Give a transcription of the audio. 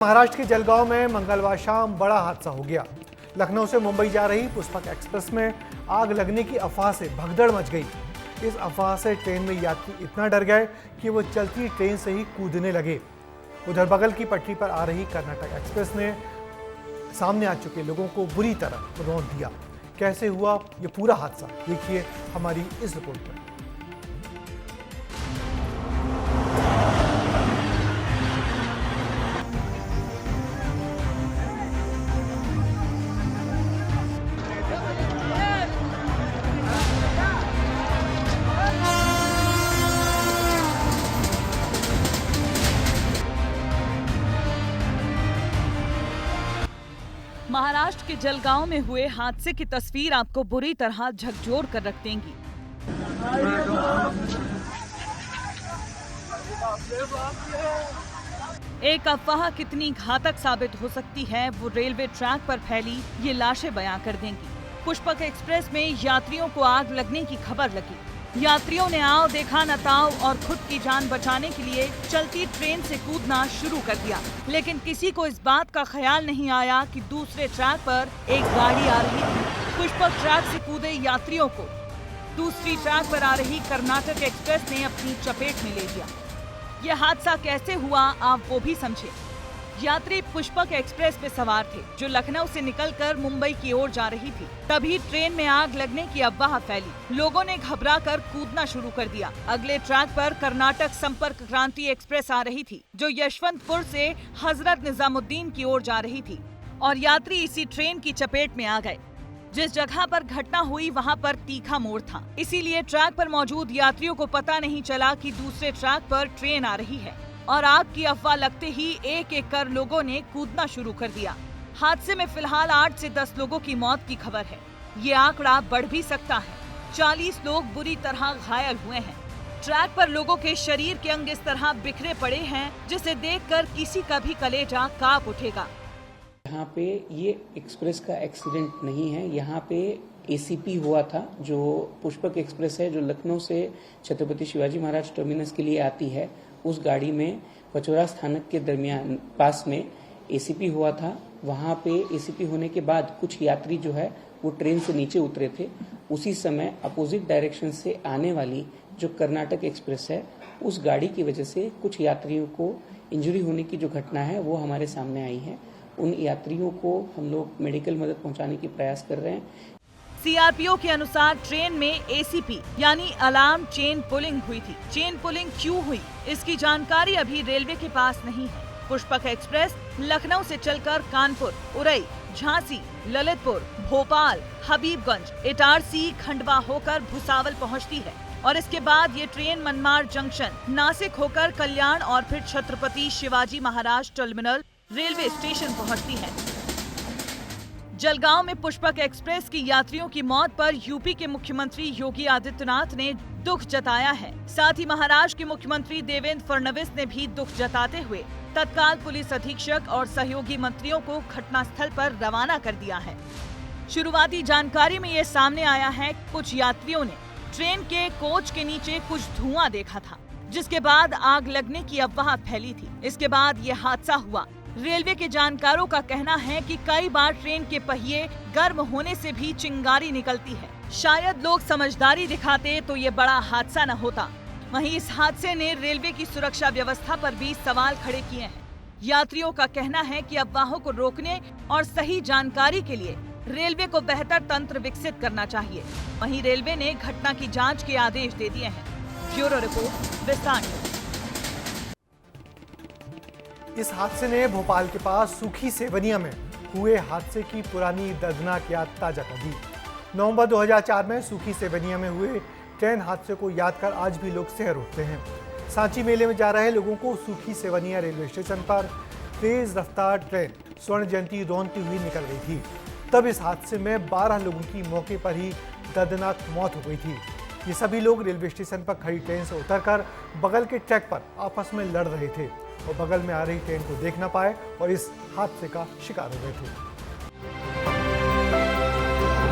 महाराष्ट्र के जलगांव में मंगलवार शाम बड़ा हादसा हो गया। लखनऊ से मुंबई जा रही पुष्पक एक्सप्रेस में आग लगने की अफवाह से भगदड़ मच गई। इस अफवाह से ट्रेन में यात्री इतना डर गए कि वो चलती ट्रेन से ही कूदने लगे। उधर बगल की पटरी पर आ रही कर्नाटक एक्सप्रेस ने सामने आ चुके लोगों को बुरी तरह रौंद दिया। कैसे हुआ ये पूरा हादसा, देखिए हमारी इस रिपोर्ट पर। महाराष्ट्र के जलगांव में हुए हादसे की तस्वीर आपको बुरी तरह झकझोर कर रख देंगी। एक अफवाह कितनी घातक साबित हो सकती है वो रेलवे ट्रैक पर फैली ये लाशें बयां कर देंगी। पुष्पक एक्सप्रेस में यात्रियों को आग लगने की खबर लगी। यात्रियों ने आओ देखा न ताओ और खुद की जान बचाने के लिए चलती ट्रेन से कूदना शुरू कर दिया, लेकिन किसी को इस बात का ख्याल नहीं आया कि दूसरे ट्रैक पर एक गाड़ी आ रही थी। पुष्पक ट्रैक से कूदे यात्रियों को दूसरी ट्रैक पर आ रही कर्नाटक एक्सप्रेस ने अपनी चपेट में ले लिया। यह हादसा कैसे हुआ आप वो भी समझे। यात्री पुष्पक एक्सप्रेस में सवार थे जो लखनऊ से निकलकर मुंबई की ओर जा रही थी। तभी ट्रेन में आग लगने की अफवाह फैली। लोगों ने घबराकर कूदना शुरू कर दिया। अगले ट्रैक पर कर्नाटक संपर्क क्रांति एक्सप्रेस आ रही थी जो यशवंतपुर से हजरत निजामुद्दीन की ओर जा रही थी और यात्री इसी ट्रेन की चपेट में आ गए। जिस जगह पर घटना हुई वहां पर तीखा मोड़ था, इसीलिए ट्रैक पर मौजूद यात्रियों को पता नहीं चला कि दूसरे ट्रैक पर ट्रेन आ रही है और आग की अफवाह लगते ही एक एक कर लोगों ने कूदना शुरू कर दिया। हादसे में फिलहाल 8 से 10 लोगों की मौत की खबर है। ये आंकड़ा बढ़ भी सकता है। 40 लोग बुरी तरह घायल हुए हैं। ट्रैक पर लोगों के शरीर के अंग इस तरह बिखरे पड़े हैं जिसे देखकर किसी का भी कलेजा कांप उठेगा। यहाँ पे ये एक्सप्रेस का एक्सीडेंट नहीं है, यहाँ पे एसीपी हुआ था। जो पुष्पक एक्सप्रेस है जो लखनऊ से छत्रपति शिवाजी महाराज टर्मिनस के लिए आती है, उस गाड़ी में पचौरा स्थानक के दरमियान पास में एसीपी हुआ था। वहां पे एसीपी होने के बाद कुछ यात्री जो है वो ट्रेन से नीचे उतरे थे। उसी समय अपोजिट डायरेक्शन से आने वाली जो कर्नाटक एक्सप्रेस है उस गाड़ी की वजह से कुछ यात्रियों को इंजरी होने की जो घटना है वो हमारे सामने आई है। उन यात्रियों को हम लोग मेडिकल मदद पहुंचाने की प्रयास कर रहे हैं। सीआरपीओ के अनुसार ट्रेन में एसीपी यानी अलार्म चेन पुलिंग हुई थी। चेन पुलिंग क्यों हुई इसकी जानकारी अभी रेलवे के पास नहीं है। पुष्पक एक्सप्रेस लखनऊ से चलकर कानपुर, उरई, झांसी, ललितपुर, भोपाल, हबीबगंज, इटारसी, खंडवा होकर भुसावल पहुंचती है और इसके बाद ये ट्रेन मनमाड़ जंक्शन, नासिक होकर कल्याण और फिर Chhatrapati Shivaji Maharaj terminal railway station पहुंचती है। जलगांव में पुष्पक एक्सप्रेस की यात्रियों की मौत पर यूपी के मुख्यमंत्री योगी आदित्यनाथ ने दुख जताया है। साथ ही महाराष्ट्र के मुख्यमंत्री देवेंद्र फडणवीस ने भी दुख जताते हुए तत्काल पुलिस अधीक्षक और सहयोगी मंत्रियों को घटनास्थल पर रवाना कर दिया है। शुरुआती जानकारी में ये सामने आया है कुछ यात्रियों ने ट्रेन के कोच के नीचे कुछ धुआं देखा था, जिसके बाद आग लगने की अफवाह फैली थी। इसके बाद ये हादसा हुआ। रेलवे के जानकारों का कहना है कि कई बार ट्रेन के पहिए गर्म होने से भी चिंगारी निकलती है। शायद लोग समझदारी दिखाते तो ये बड़ा हादसा न होता। वहीं इस हादसे ने रेलवे की सुरक्षा व्यवस्था पर भी सवाल खड़े किए हैं। यात्रियों का कहना है कि अफवाहों को रोकने और सही जानकारी के लिए रेलवे को बेहतर तंत्र विकसित करना चाहिए। वहीं रेलवे ने घटना की जाँच के आदेश दे दिए हैं। ब्यूरो रिपोर्ट, विस्तार न्यूज। इस हादसे ने भोपाल के पास सूखी सेवनिया में हुए हादसे की पुरानी दर्दनाक याद ताजा कर दी। नवंबर 2004 में सूखी सेवनिया में हुए ट्रेन हादसे को याद कर आज भी लोग सहर उठते हैं। सांची मेले में जा रहे लोगों को सूखी सेवनिया रेलवे स्टेशन पर तेज रफ्तार ट्रेन स्वर्ण जयंती रौंदती हुई निकल गई थी। तब इस हादसे में 12 लोगों की मौके पर ही दर्दनाक मौत हो गई थी। ये सभी लोग रेलवे स्टेशन पर खड़ी ट्रेन से उतरकर बगल के ट्रैक पर आपस में लड़ रहे थे और बगल में आ रही ट्रेन को देख न पाए और इस हादसे का शिकार हो गए थे।